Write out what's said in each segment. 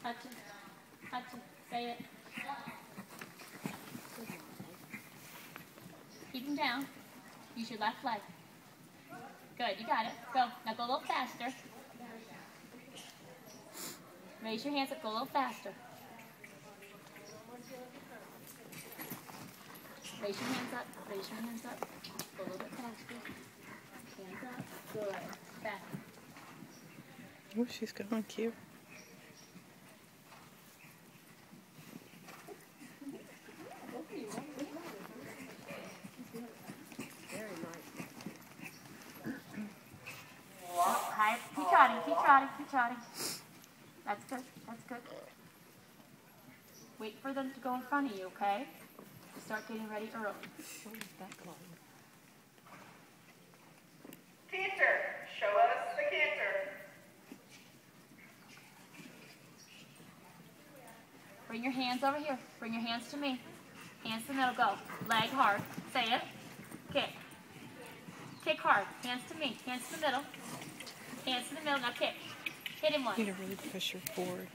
Hachi. Hachi. Say it. Keep them down. Use your left leg. Good, you got it. Go. Now go a little faster. Raise your hands up. Go a little faster. Raise your hands up. Raise your hands up. Go a little bit faster. Hands up. Good. Faster. Oh, she's going cute. Hi. Keep trotting. Keep trotting. Keep trotting. That's good. That's good. Wait for them to go in front of you, okay? Start getting ready early. Canter. Show us the canter. Bring your hands over here. Bring your hands to me. Hands to the middle. Go. Leg hard. Say it. Kick. Kick hard. Hands to me. Hands to the middle. Hands to the middle. Now kick. Hit him once. You need to really push her forward.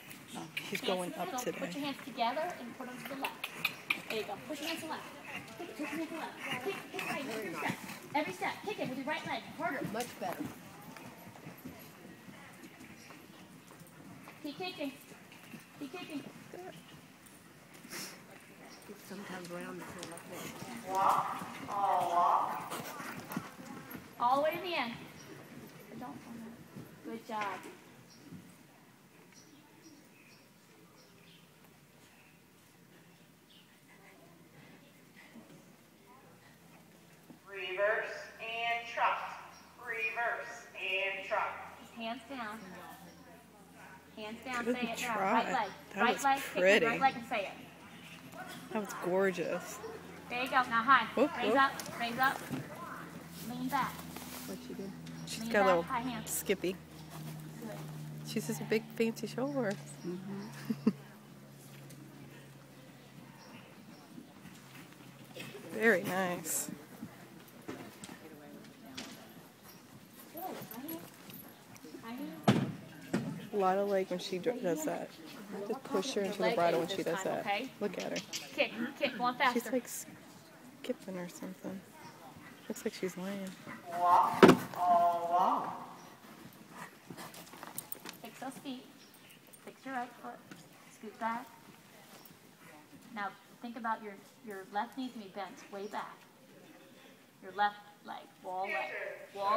She's Hands going to the up middle. today. Put your hands together and put them to the left. There you go. Push your hands to the left. Kick your hands to the left. Kick right. Every step. Every step. Kick it with your right leg. Harder. Much better. Keep kicking. Keep kicking. Sometimes round the whole like Walk. All walk. All the way to the end. But don't. Good job. Reverse and trot. Reverse and trot. Hands down. Hands down. Good Say it now. try. Right leg. That Right was leg. Kick pretty. with right leg and say it. That was gorgeous. There you go. Now high. Whoop, Raise whoop. up. Raise up. Lean back. what she did. She's Lean got a back. little High hands. skippy. Good. She's just a big fancy shoulders. Very nice. High hands. A lot of leg when she does that. Just push her into the bridle when she does that. Okay. Look at her. Kick. Kick. Go on faster. She's like skipping or something. Looks like she's laying. Walk. All walk. Fix those feet. Fix your right foot. Scoot back. Now think about your left knee to be bent way back. Your left leg, wall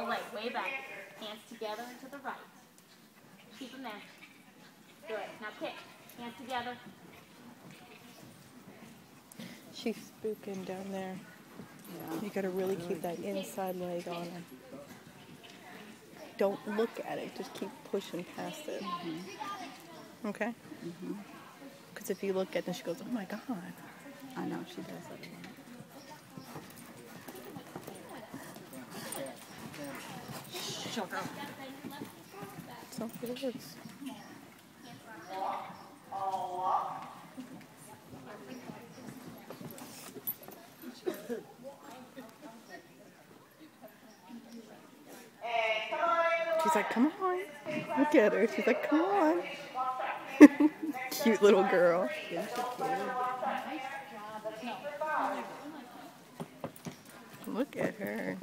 leg, way back. Hands together and to the right. Keep them there. Good. Now kick. Hands together. She's spooking down there. You gotta really keep that inside leg on her. Don't look at it, just keep pushing past it. Okay? Because if you look at it, she goes, oh my God. I know she does that a lot. So it works. All walk. And come on. She's like, come on. Look at her. She's like, come on. Cute little girl. Look at her.